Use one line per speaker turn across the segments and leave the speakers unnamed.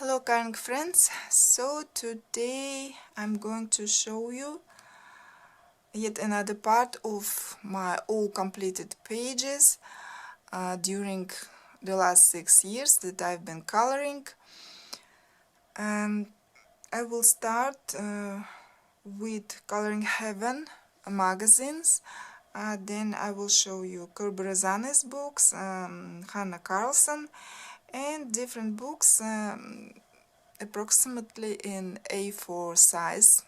Hello kind friends, so today I'm going to show you yet another part of my all completed pages during the last 6 years that I've been coloring. I will start with Coloring Heaven magazines, then I will show you Kerby Rosanes books, Hanna Carlson, and different books approximately in A4 size.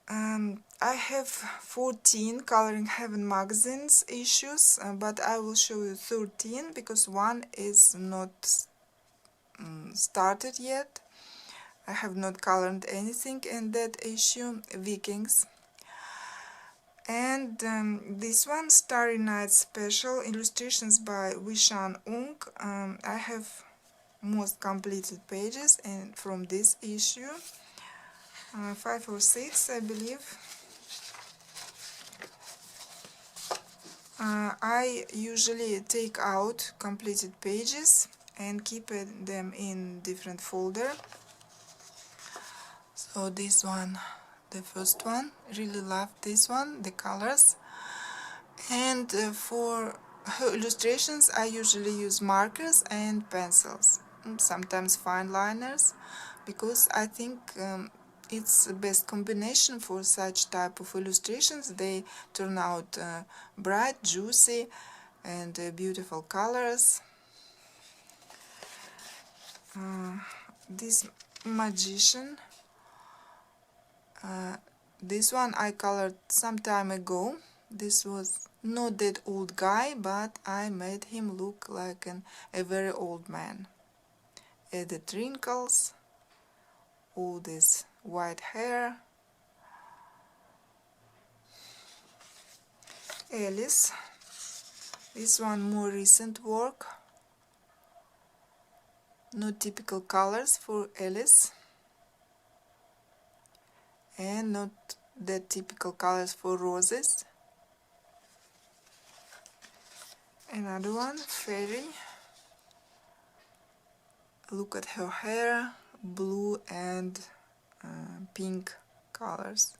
I have 14 Coloring Heaven magazines issues, but I will show you 13 because one is not started yet. I have not colored anything in that issue, Vikings. And this one, Starry Night Special, illustrations by Wishan Ung. I have most completed pages and from this issue, 5 or 6 I believe. I usually take out completed pages and keep them in different folder. So this one, the first one, really love this one, the colors. And for her illustrations I usually use markers and pencils, sometimes fine liners, because I think it's the best combination for such type of illustrations. They turn out bright, juicy, and beautiful colors. This magician, this one I colored some time ago. This was not that old guy, but I made him look like a very old man. Added wrinkles, all this white hair. Alice, this one more recent work. Not typical colors for Alice, and not that typical colors for roses. Another one, Fairy. Look at her hair, blue and pink colors,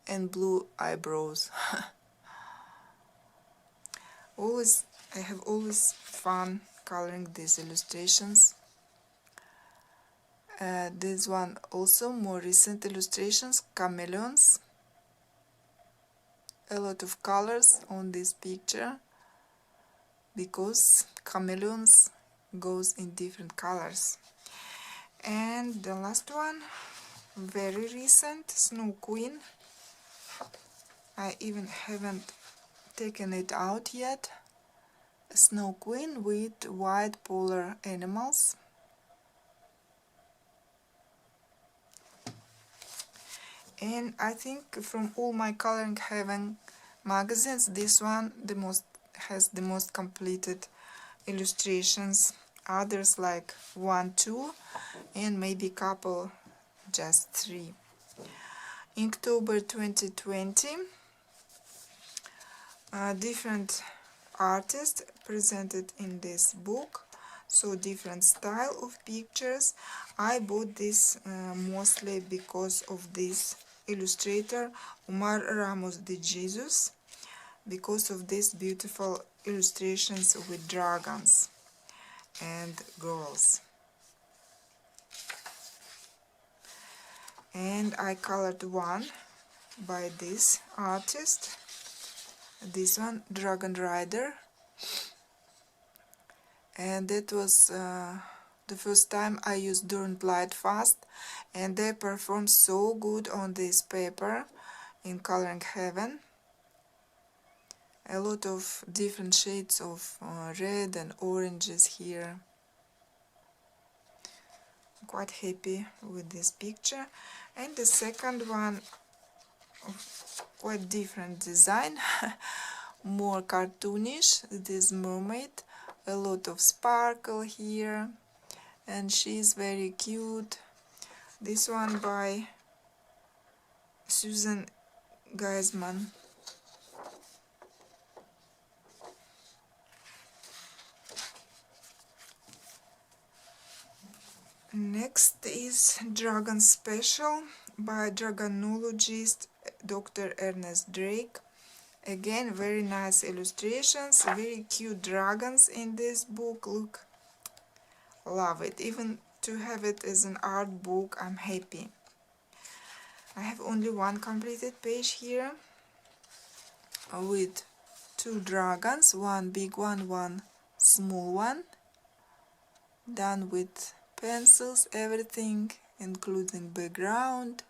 and blue eyebrows. I have always fun coloring these illustrations. This one also more recent illustrations, chameleons. A lot of colors on this picture because chameleons goes in different colors. And the last one, very recent, Snow Queen. I even haven't taken it out yet. Snow Queen with white polar animals. And I think from all my Coloring Heaven magazines, this one has the most completed illustrations. Others like 1, 2, and maybe couple, just 3. October 2020, different artists presented in this book, so different style of pictures. I bought this mostly because of this illustrator Omar Ramos de Jesus, because of these beautiful illustrations with dragons and girls. And I colored one by this artist, this one, Dragon Rider, and that was the first time I used Don't Light Fast, and they performed so good on this paper in Coloring Heaven. A lot of different shades of red and oranges here. I'm quite happy with this picture. And the second one, quite different design, more cartoonish. This mermaid, a lot of sparkle here, and she's very cute. This one by Susan Geisman. Next is Dragon Special by dragonologist Dr. Ernest Drake. Again, very nice illustrations, very cute dragons in this book. Look, love it. Even to have it as an art book, I'm happy. I have only one completed page here with two dragons, one big one, one small one, done with pencils, everything, including background.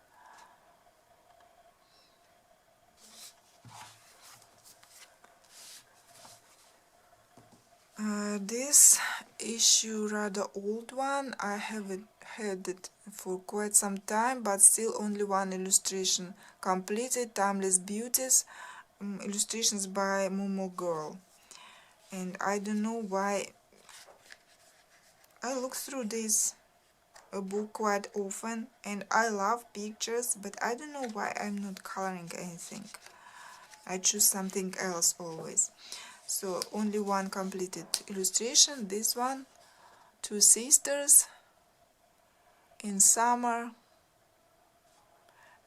This issue, rather old one, I haven't had it for quite some time, but still only one illustration completed. Timeless Beauties, illustrations by Momo Girl. And I don't know why I look through this book quite often, and I love pictures, but I don't know why I'm not coloring anything. I choose something else always. So only one completed illustration, this one, two sisters in summer,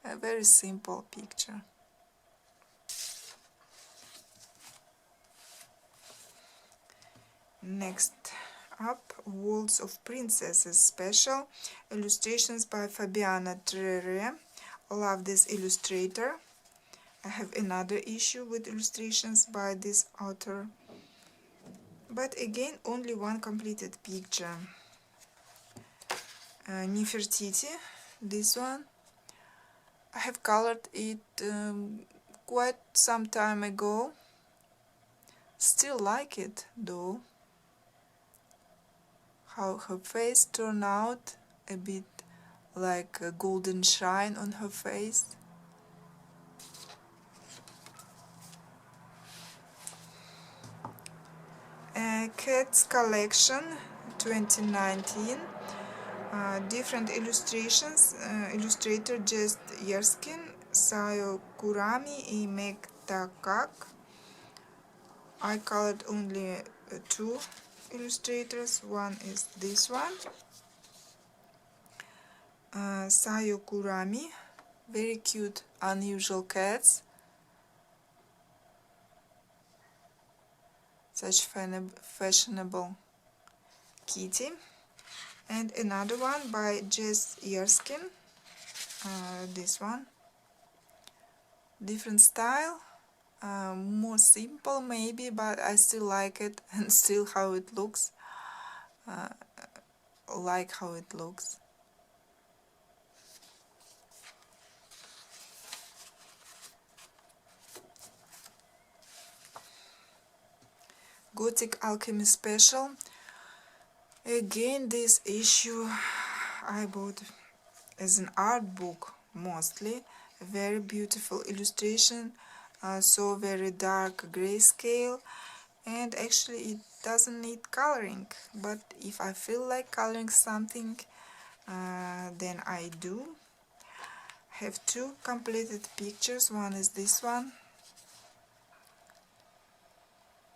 a very simple picture. Next up, Walls of Princesses special, illustrations by Fabiana Trere. Love this illustrator. I have another issue with illustrations by this author, but again only one completed picture. Nefertiti, this one, I have colored it quite some time ago. Still like it though. How her face turned out, a bit like a golden shine on her face. Cats Collection 2019. Different illustrations. Illustrator Just Yerskin, Sayo Kurami и Meg Takak. I colored only two illustrators. One is this one, Sayo Kurami. Very cute, unusual cats. Such fashionable kitty. And another one by Jess Yerskin. This one. Different style. More simple maybe, but I still like it, and still how it looks. Like how it looks. Gothic Alchemy Special. Again, this issue I bought as an art book mostly. A very beautiful illustration, so very dark grayscale, and actually it doesn't need coloring, but if I feel like coloring something, then I do. Have two completed pictures. One is this one.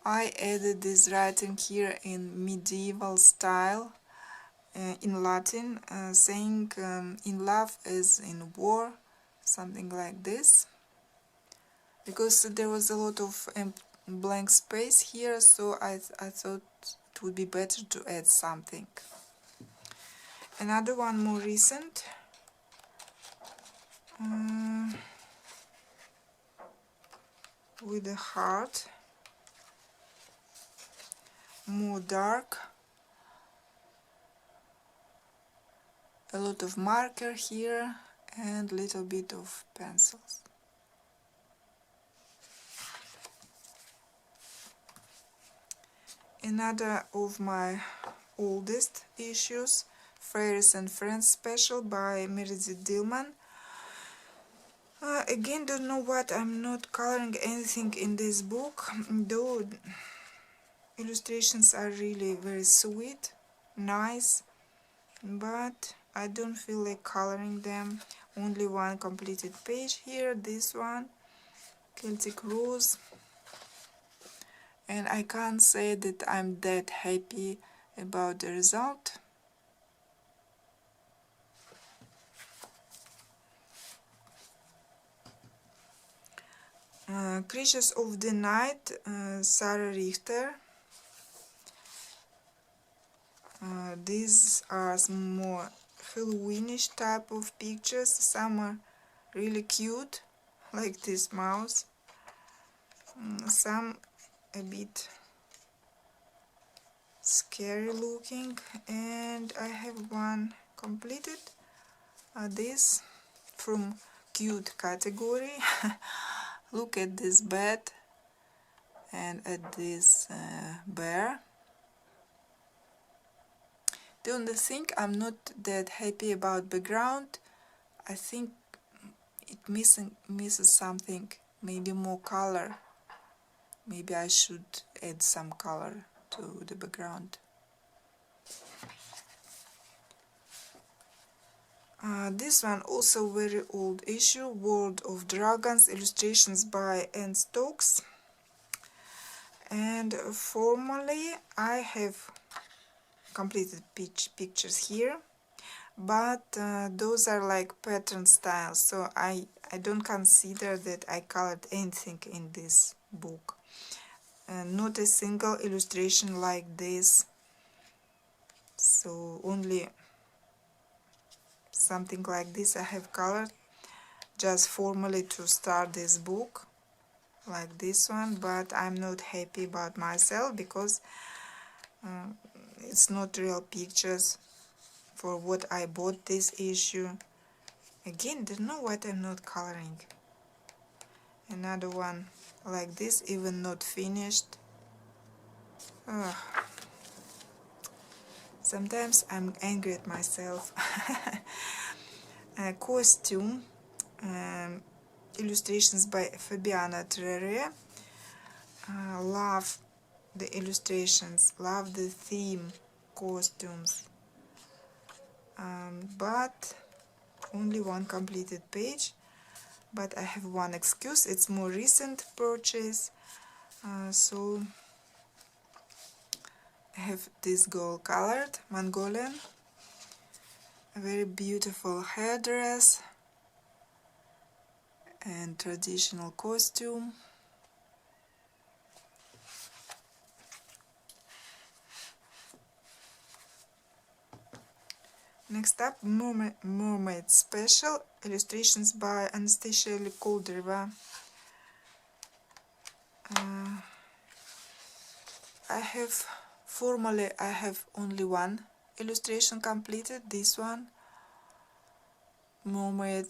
I added this writing here in medieval style, in Latin, saying in love as in war, something like this, because there was a lot of blank space here, so I thought it would be better to add something. Another one more recent, with a heart, more dark, a lot of marker here and little bit of pencils. Another of my oldest issues, Fairies and Friends special by Meredith Dillman. Again, don't know what, I'm not coloring anything in this book, though illustrations are really very sweet, nice, but I don't feel like coloring them. Only one completed page here, this one, Celtic Rose, and I can't say that I'm that happy about the result. Creatures of the Night, Sarah Richter. These are some more Halloweenish type of pictures. Some are really cute, like this mouse. Some a bit scary looking, and I have one completed. This from cute category. Look at this bed and at this bear. The only thing, I'm not that happy about background. I think it misses something, maybe more color. Maybe I should add some color to the background. This one also very old issue, World of Dragons, illustrations by Anne Stokes. And formally I have completed pictures here, but those are like pattern style, so I don't consider that I colored anything in this book. Not a single illustration like this, so only something like this I have colored just formally to start this book, like this one, but I'm not happy about myself because it's not real pictures for what I bought this issue. Again, don't know what I'm not coloring. Another one like this, even not finished. Sometimes I'm angry at myself. Costume, illustrations by Fabiana Treria. Love the illustrations, love the theme, costumes, but only one completed page. But I have one excuse, it's more recent purchase, so I have this gold colored Mongolian, a very beautiful hairdress and traditional costume. Next up, Mermaid Special, illustrations by Anastasia Koldereva. Formally I have only one illustration completed, this one, mermaid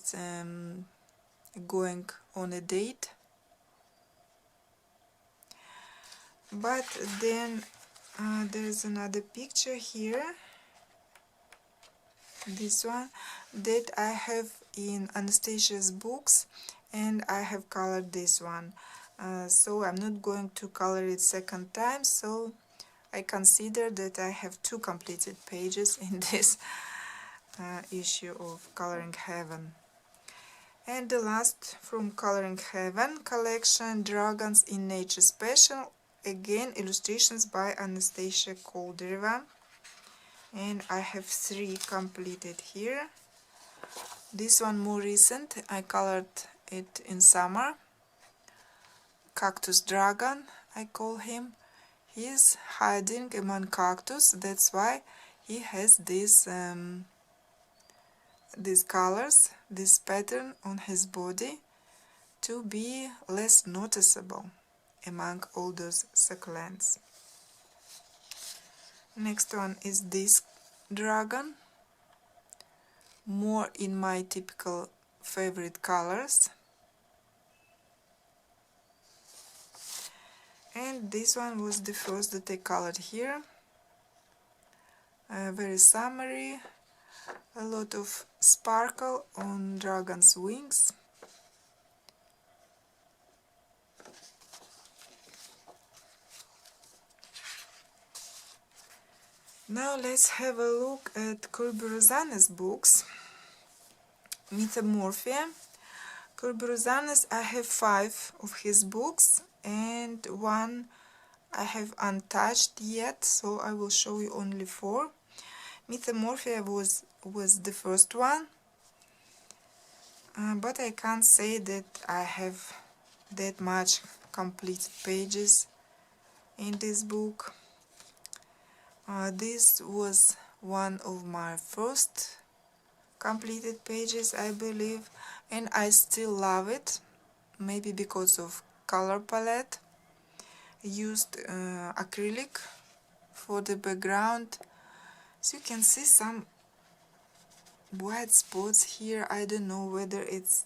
going on a date. But then there's another picture here, this one, that I have in Anastasia's books, and I have colored this one. So I'm not going to color it second time, so I consider that I have two completed pages in this issue of Coloring Heaven. And the last from Coloring Heaven collection, Dragons in Nature Special, again illustrations by Anastasia Koldereva, and I have three completed here. This one more recent, I colored it in summer. Cactus Dragon, I call him. He is hiding among cactus, that's why he has these colors, this pattern on his body, to be less noticeable among all those succulents. Next one is this dragon, more in my typical favorite colors. And this one was the first that I colored here. Very summery, a lot of sparkle on dragon's wings. Now let's have a look at Kerby Rosanes' books. Metamorphia. Kerby Rosanes, I have 5 of his books, and one I have untouched yet, so I will show you only 4. Metamorphia was the first one, but I can't say that I have that much complete pages in this book. This was one of my first completed pages, I believe, and I still love it, maybe because of color palette. Used acrylic for the background, so you can see some white spots here. I don't know whether it's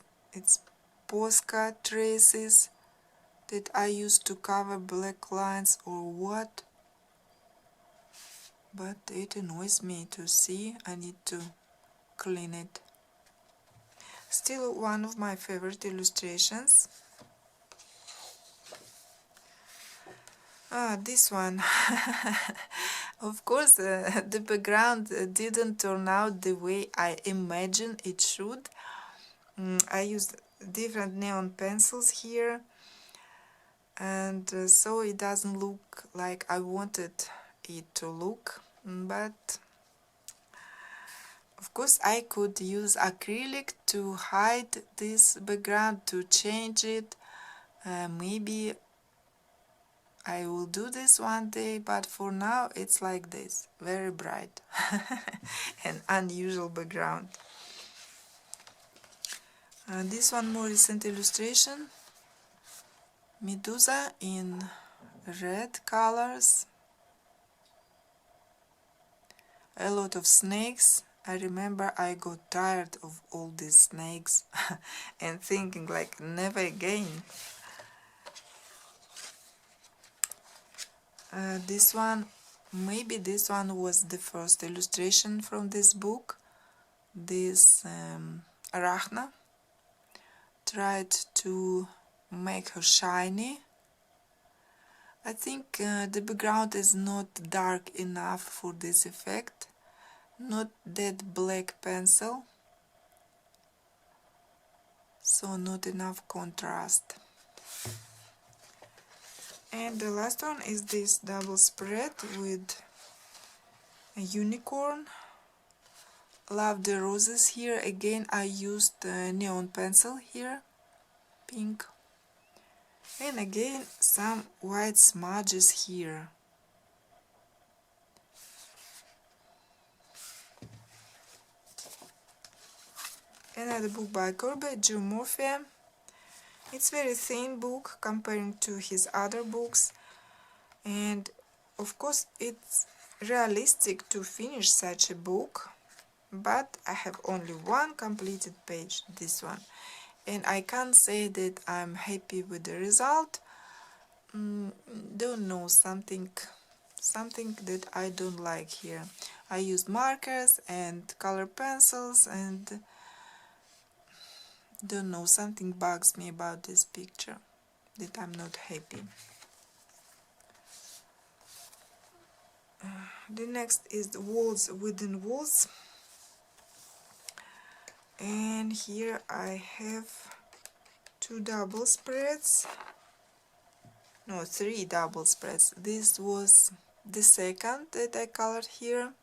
Posca traces that I used to cover black lines or what, but it annoys me to see. I need to clean it. Still one of my favorite illustrations. This one. Of course, the background didn't turn out the way I imagined it should. I used different neon pencils here, and so it doesn't look like I wanted it to look, but of course I could use acrylic to hide this background, to change it. Maybe I will do this one day, but for now it's like this, very bright and unusual background. This one more recent illustration, Medusa in red colors, a lot of snakes. I remember I got tired of all these snakes and thinking like never again. This one, maybe this one was the first illustration from this book. This Arachna tried to make her shiny. I think the background is not dark enough for this effect, not that black pencil, so not enough contrast. And the last one is this double spread with a unicorn. Love the roses here. Again, I used neon pencil here, pink. And again, some white smudges here. Another book by Kerby, Geomorphia. It's very thin book comparing to his other books, and of course it's realistic to finish such a book, but I have only one completed page, this one, and I can't say that I'm happy with the result. Don't know, something that I don't like here. I used markers and color pencils, and don't know, something bugs me about this picture, that I'm not happy. The next is the walls within walls, and here I have two double spreads, no, three double spreads. This was the second that I colored here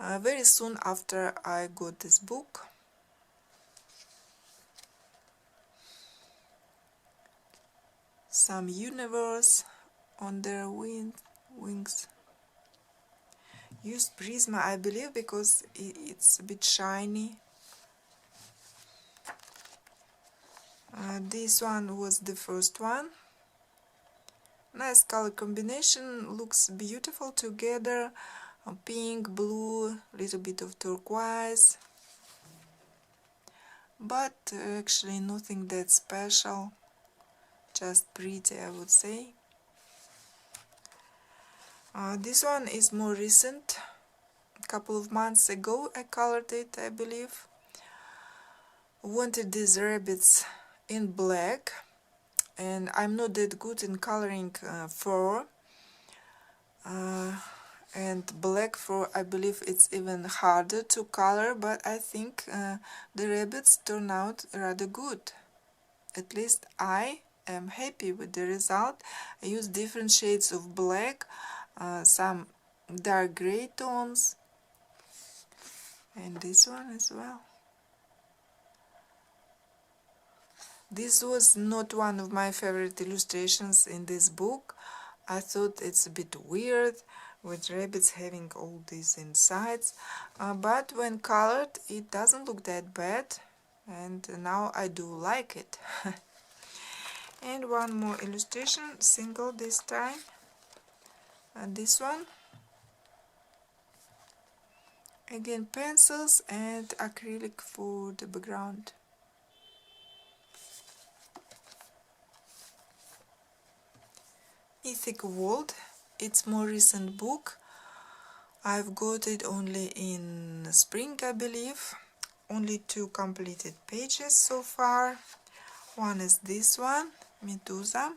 very soon after I got this book. Some universe on their wings. Used Prisma, I believe, because it's a bit shiny. This one was the first one. Nice color combination, looks beautiful together. Pink, blue, little bit of turquoise. But actually nothing that special. Just pretty, I would say. This one is more recent. A couple of months ago I colored it, I believe. Wanted these rabbits in black, and I'm not that good in coloring fur. And black fur, I believe it's even harder to color, but I think the rabbits turn out rather good. At least I am happy with the result. I used different shades of black, some dark gray tones, and this one as well. This was not one of my favorite illustrations in this book. I thought it's a bit weird with rabbits having all these insides, but when colored it doesn't look that bad, and now I do like it. And one more illustration, single this time, and this one. Again, pencils and acrylic for the background. Mythic World, it's more recent book. I've got it only in spring, I believe. Only 2 completed pages so far. One is this one, Medusa.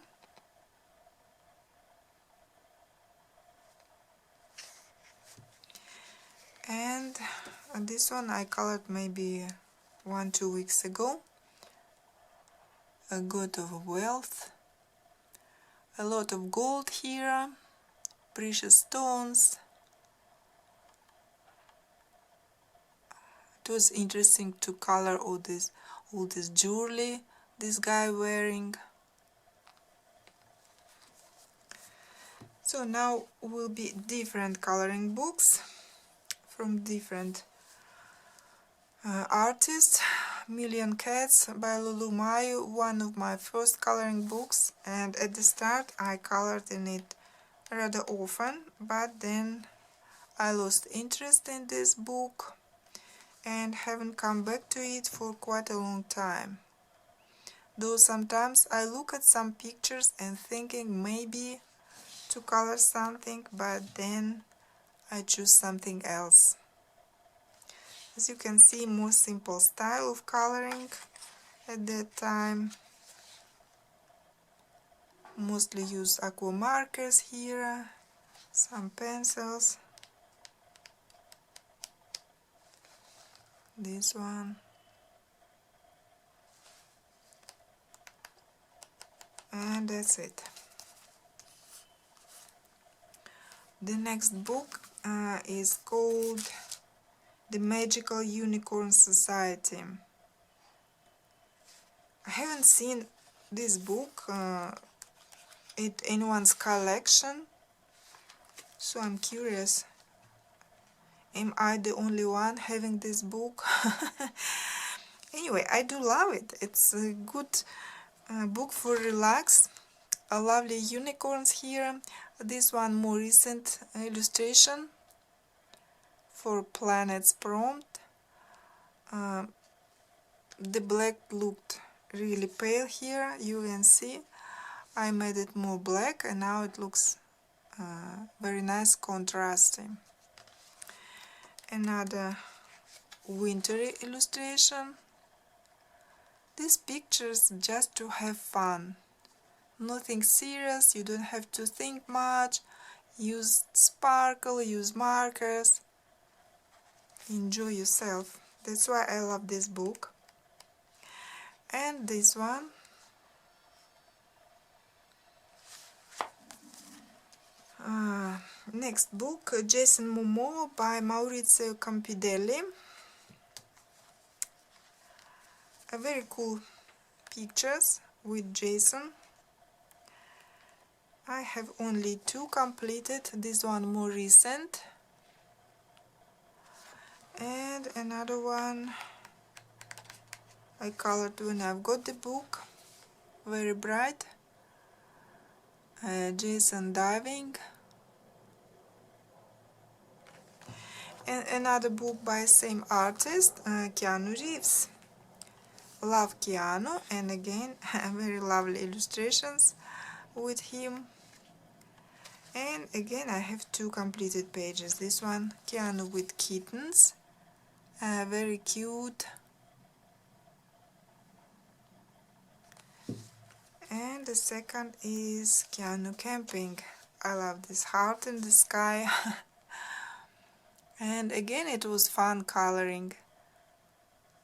And this one I colored maybe 1-2 weeks ago. A God of Wealth. A lot of gold here, precious stones. It was interesting to color all this jewelry this guy wearing. So now will be different coloring books from different artists. Million Cats by Lulu Mayu, one of my first coloring books, and at the start I colored in it rather often, but then I lost interest in this book and haven't come back to it for quite a long time. Though sometimes I look at some pictures and thinking maybe to color something, but then I choose something else. As you can see, more simple style of coloring at that time. Mostly use aqua markers here, some pencils. This one. And that's it. The next book is called The Magical Unicorn Society. I haven't seen this book in anyone's collection, so I'm curious. Am I the only one having this book? Anyway, I do love it. It's a good book for relax. A lovely unicorns here. This one more recent illustration for Planet's prompt. The black looked really pale here, you can see. I made it more black and now it looks very nice, contrasting. Another wintry illustration. These pictures just to have fun. Nothing serious, you don't have to think much. Use sparkle, use markers. Enjoy yourself. That's why I love this book. And this one. Next book, Jason Momoa by Maurizio Campidelli. A very cool pictures with Jason. I have only 2 completed, this one more recent. And another one I colored when I've got the book, very bright. Jason diving. And another book by same artist, Keanu Reeves. Love Keanu, and again very lovely illustrations with him. And again I have 2 completed pages. This one, Keanu with kittens, very cute. And the second is Keanu camping. I love this heart in the sky. And again it was fun coloring.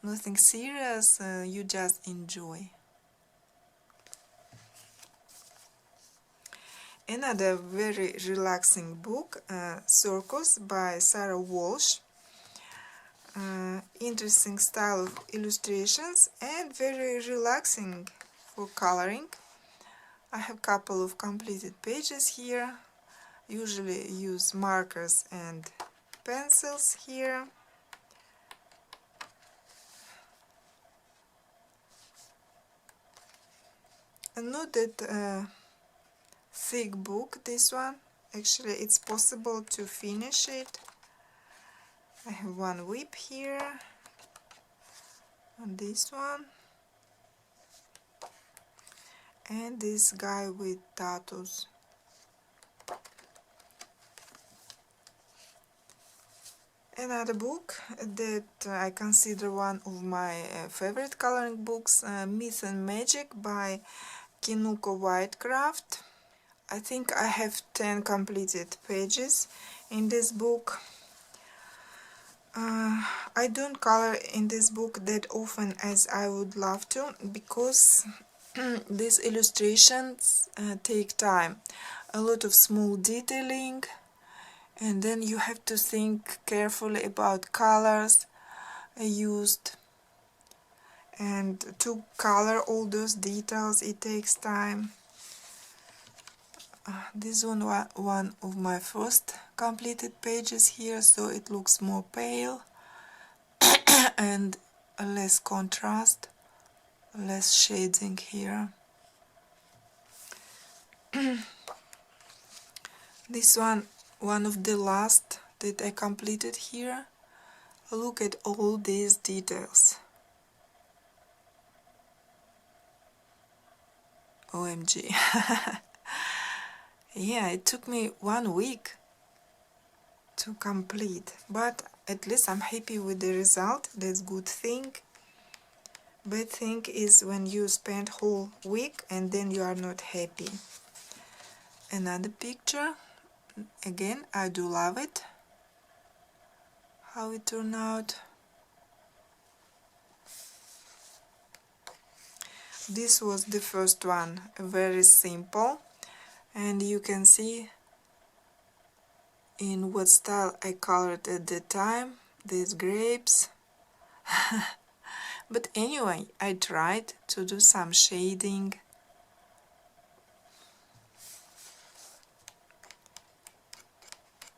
Nothing serious, you just enjoy. Another very relaxing book, Circus by Sarah Walsh. Interesting style of illustrations and very relaxing for coloring. I have couple of completed pages here. Usually use markers and pencils here. And not that thick book, this one. Actually, it's possible to finish it. I have one whip here, and this one, and this guy with tattoos. Another book that I consider one of my favorite coloring books, Myth and Magic by Kinuko Y.Craft. I think I have 10 completed pages in this book. I don't color in this book that often as I would love to, because these illustrations take time, a lot of small detailing, and then you have to think carefully about colors used, and to color all those details it takes time. This one of my first completed pages here, so it looks more pale and less contrast, less shading here. This one of the last that I completed here. Look at all these details. OMG. Yeah, it took me 1 week to complete, but at least I'm happy with the result. That's good thing. Bad thing is when you spend whole week and then you are not happy. Another picture. Again, I do love it, how it turned out. This was the first one, very simple, and you can see in what style I colored at the time, these grapes. But anyway, I tried to do some shading.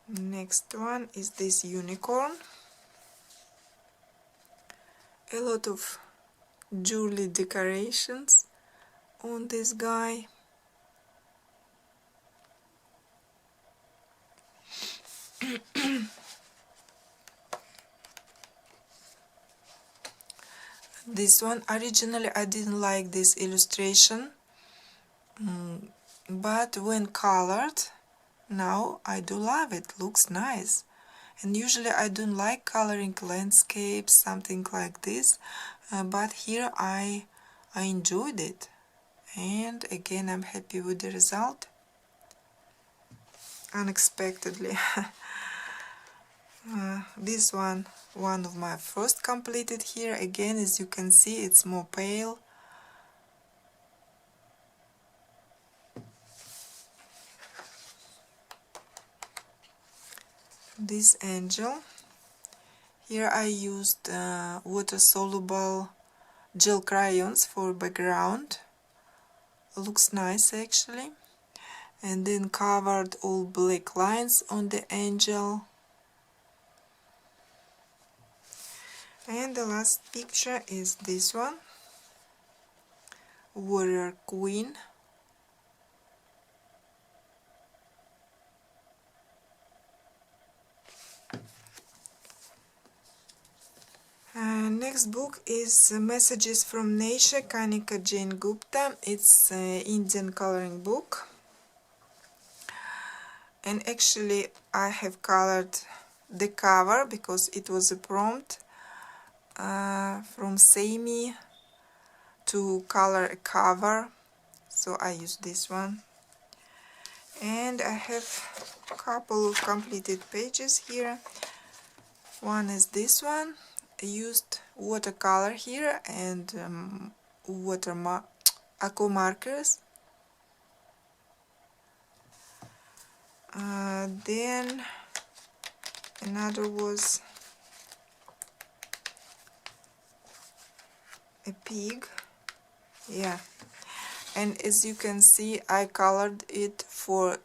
Next one is this unicorn. A lot of jewelry decorations on this guy. This one, originally I didn't like this illustration, but when colored, now I do love it. Looks nice. And usually I don't like coloring landscapes, something like this, but here I enjoyed it, and again I'm happy with the result. Unexpectedly. This one of my first completed here. Again, as you can see, it's more pale. This angel. Here I used water-soluble gel crayons for background. Looks nice actually. And then covered all black lines on the angel. And the last picture is this one, Warrior Queen. Next book is Messages from Nature, Kanika Jane Gupta. It's an Indian coloring book. And actually I have colored the cover because it was a prompt from Sami to color a cover, so I used this one. And I have a couple of completed pages here. One is this one. I used watercolor here and aqua markers. Then another was a pig. Yeah, and as you can see I colored it for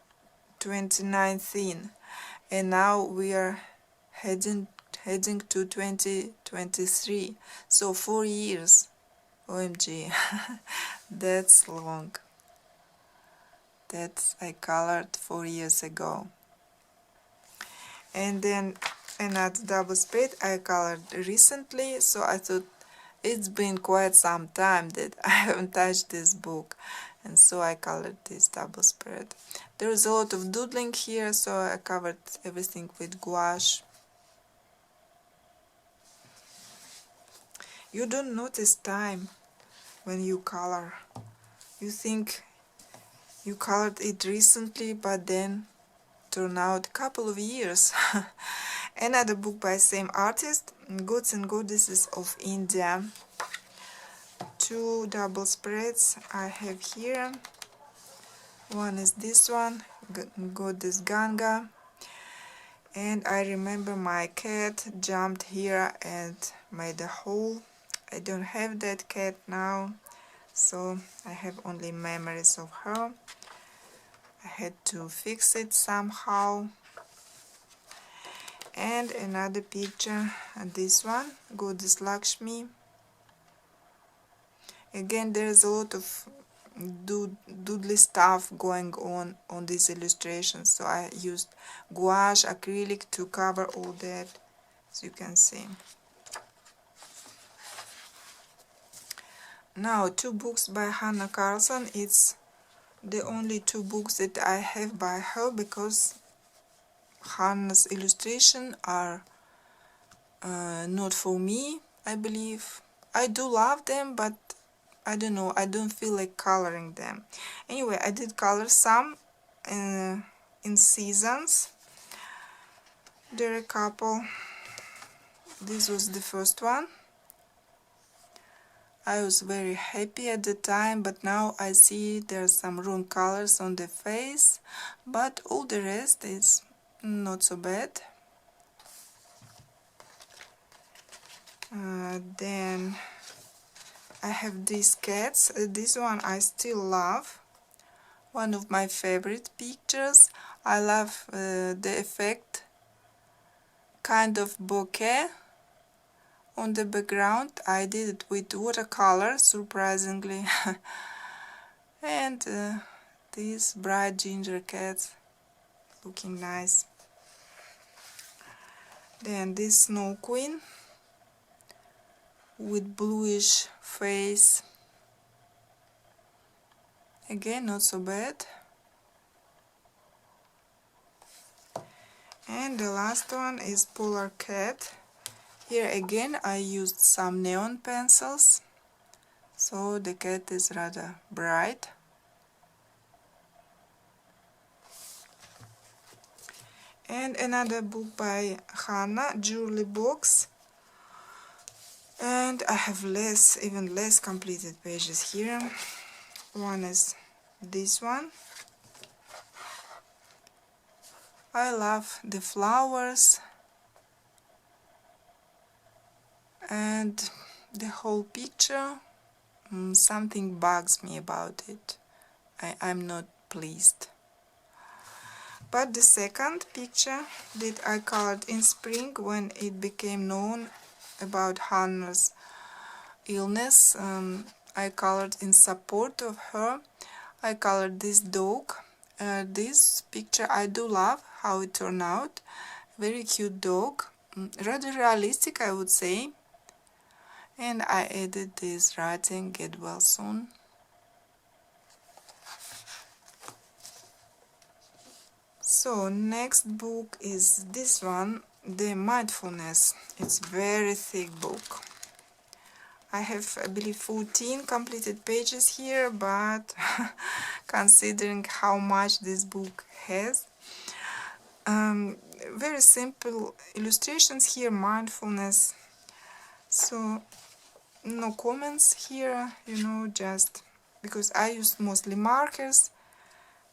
2019, and now we are heading to 2023, so 4 years. OMG. That's long. That I colored 4 years ago. And then another double spread I colored recently, so I thought it's been quite some time that I haven't touched this book, and so I colored this double spread. There is a lot of doodling here, so I covered everything with gouache. You don't notice time when you color. You think you colored it recently, but then turn out a couple of years. Another book by same artist, Gods and Goddesses of India. 2 double spreads I have here. One is this one, Goddess Ganga, and I remember my cat jumped here and made a hole. I don't have that cat now, so I have only memories of her. I had to fix it somehow. And another picture, this one, Goddess Lakshmi. Again, there's a lot of doodly stuff going on these illustrations, so I used gouache, acrylic to cover all that, as you can see. Now, 2 books by Hanna Carlson. It's the only 2 books that I have by her, because Hanna's illustrations are not for me, I believe. I do love them, but I don't know, I don't feel like coloring them. Anyway, I did color some in seasons. There are a couple. This was the first one. I was very happy at the time, but now I see there's some wrong colors on the face, but all the rest is not so bad. Then I have these cats. This one I still love. One of my favorite pictures. I love the effect, kind of bouquet on the background. I did it with watercolor, surprisingly. And these bright ginger cats looking nice. Then this Snow Queen with bluish face. Again, not so bad. And the last one is Polar Cat. Here again I used some neon pencils, so the cat is rather bright. And another book by Hanna, Jewelry Box. And I have even less completed pages here. One is this one. I love the flowers and the whole picture. Something bugs me about it. I'm not pleased. But the second picture that I colored in spring, when it became known about Hanna's illness, I colored in support of her. I colored this dog. This picture I do love how it turned out. Very cute dog, rather realistic, I would say. And I added this writing, "Get well soon." So next book is this one, The Mindfulness. It's very thick book. I have, I believe, 14 completed pages here, but considering how much this book has, very simple illustrations here, mindfulness. So no comments here, you know, just because I used mostly markers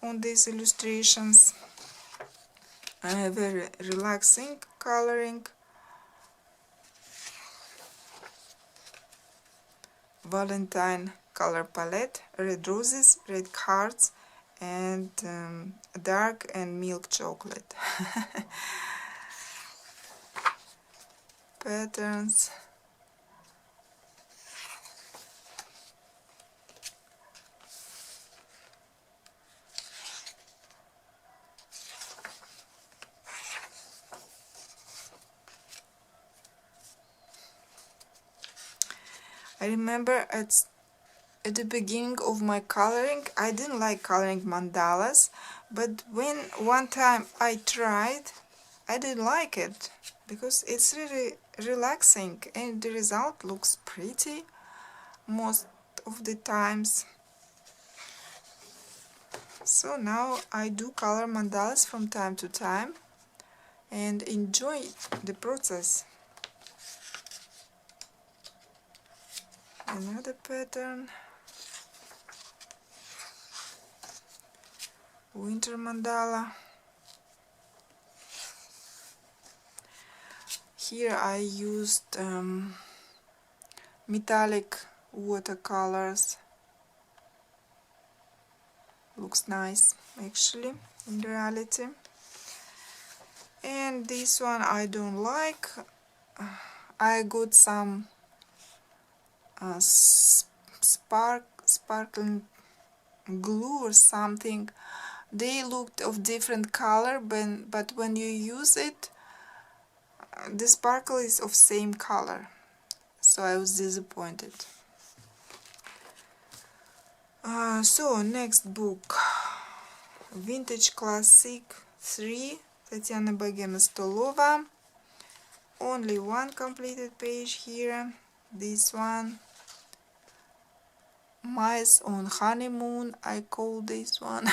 on these illustrations. Very relaxing coloring. Valentine color palette: red roses, red hearts, and dark and milk chocolate. Patterns. I remember at the beginning of my coloring, I didn't like coloring mandalas, but when one time I tried, I didn't like it because it's really relaxing and the result looks pretty most of the times. So now I do color mandalas from time to time and enjoy the process. Another pattern, winter mandala. Here I used metallic watercolors. Looks nice actually in reality. And this one I don't like. I got some sparkling glue or something. They looked of different color, but when you use it, the sparkle is of same color, so I was disappointed. So next book, Vintage Classic 3, Tatiana Bogema Stolova. Only one completed page here. This one, Mice on Honeymoon, I call this one.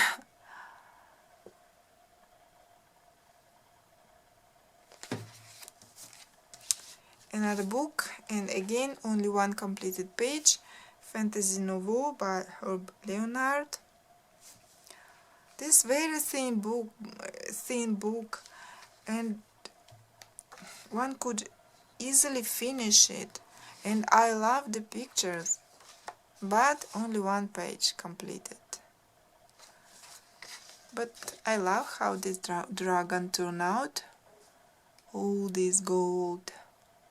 Another book, and again only one completed page, Fantasy Nouveau by Herb Leonard. This very thin book, and one could easily finish it, and I love the pictures, but only one page completed. But I love how this dragon turned out. All this gold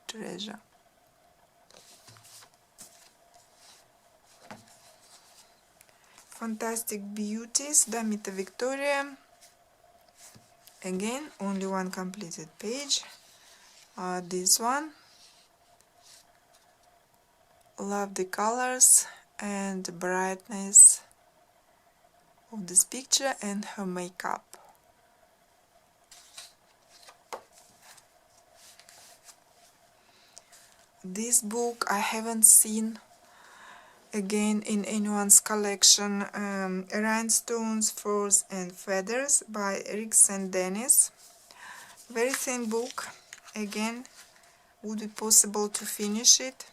treasure. Fantastic Beauties, Damita Victoria. Again, only one completed page. This one. Love the colors and the brightness of this picture and her makeup. This book I haven't seen again in anyone's collection, Rhinestones, Furs and Feathers by Rick St. Denis. Very thin book, again, would be possible to finish it.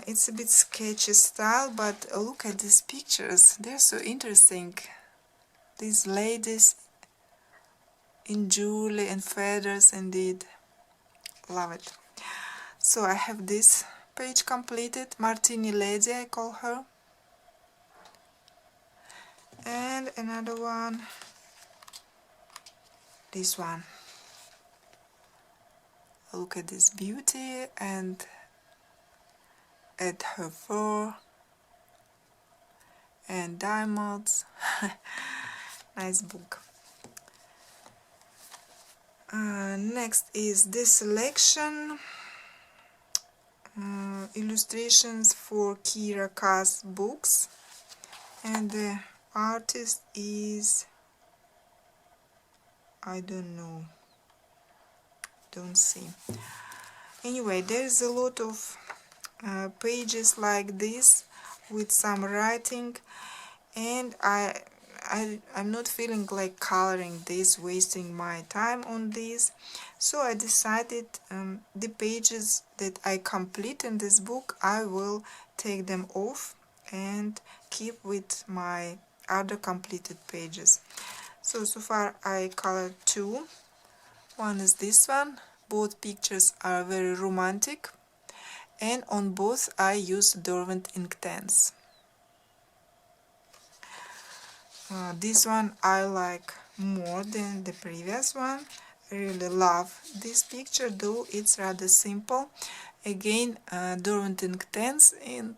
It's a bit sketchy style, but look at these pictures, they're so interesting. These ladies in jewelry and feathers, indeed. Love it. So I have this page completed, Martini Lady I call her. And another one, this one. Look at this beauty and at her fur and diamonds. Nice book. Next is this selection, illustrations for Kira Kass books, and the artist is, I don't know, don't see. Anyway, there's a lot of pages like this with some writing, and I'm not feeling like coloring this, wasting my time on this, so I decided the pages that I complete in this book, I will take them off and keep with my other completed pages. So far I colored two. One is this one. Both pictures are very romantic, and on both I use Derwent Inktense. This one I like more than the previous one. I really love this picture, though it's rather simple. Again, Derwent Inktense and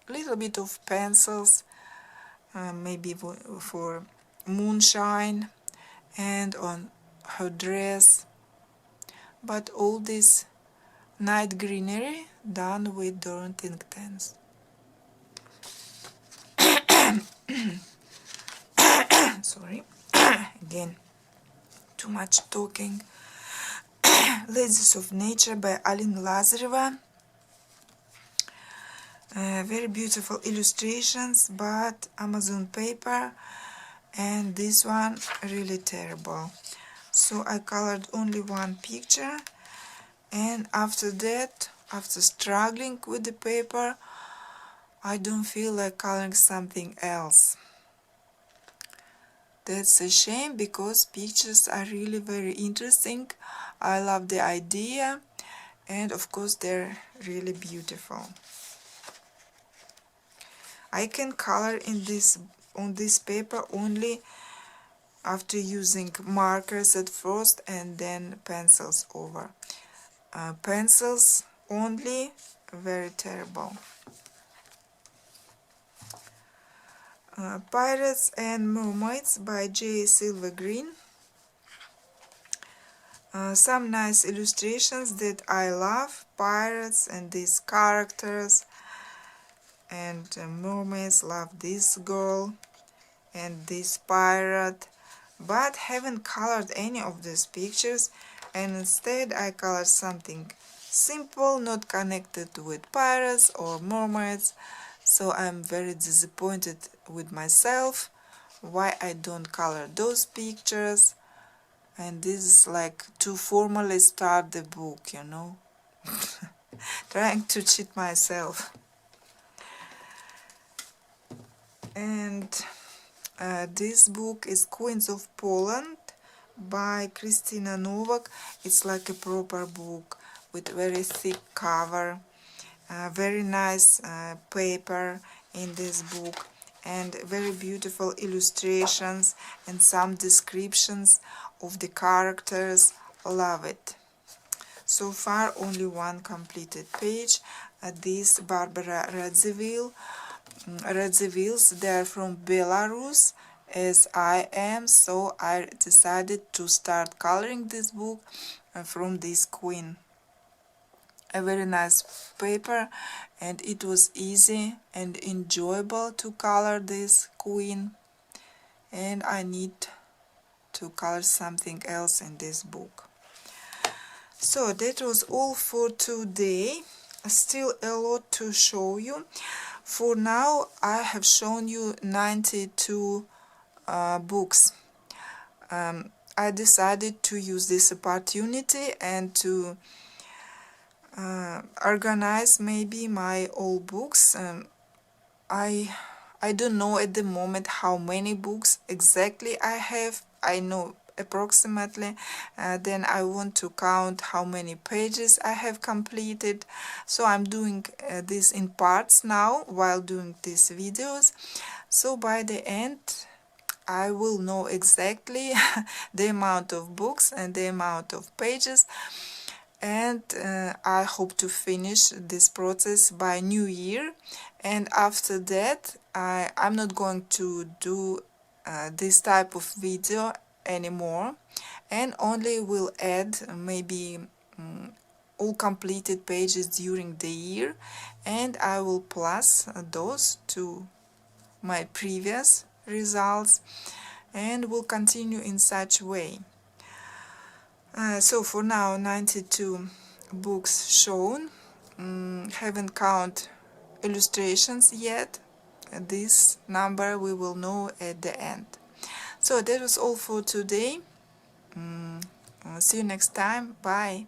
a little bit of pencils, maybe for moonshine and on her dress, but all this night greenery done with Derwent Inktense. Sorry, again, too much talking. Ladies of Nature by Alina Lazareva. Very beautiful illustrations, but Amazon paper, and this one really terrible. So I colored only one picture, and after that, after struggling with the paper, I don't feel like coloring something else. That's a shame, because pictures are really very interesting. I love the idea, and of course they're really beautiful. I can color on this paper only after using markers at first and then pencils over. Pencils only, very terrible. Pirates and Mermaids by J. Silver Green. Some nice illustrations that I love. Pirates and these characters, and mermaids, love this girl and this pirate, but haven't colored any of these pictures, and instead I colored something simple, not connected with pirates or mermaids. So I'm very disappointed with myself, why I don't color those pictures. And this is like to formally start the book, you know. Trying to cheat myself. And this book is Queens of Poland by Christina Novak. It's like a proper book with very thick cover, very nice paper in this book, and very beautiful illustrations and some descriptions of the characters. Love it. So far only one completed page. This Barbara Radziwill. Radziwills, they are from Belarus, as I am, so I decided to start coloring this book from this queen. A very nice paper, and it was easy and enjoyable to color this queen, and I need to color something else in this book. So that was all for today. Still a lot to show you. For now I have shown you 92 books. I decided to use this opportunity and to organize maybe my old books. I don't know at the moment how many books exactly I have. I know approximately. Then I want to count how many pages I have completed. So I'm doing this in parts now while doing these videos. So by the end I will know exactly the amount of books and the amount of pages, and I hope to finish this process by New Year. And after that I'm not going to do this type of video anymore, and only will add maybe all completed pages during the year, and I will plus those to my previous results, and will continue in such way. So for now 92 books shown. Haven't counted illustrations yet. This number we will know at the end. So that was all for today. See you next time. Bye.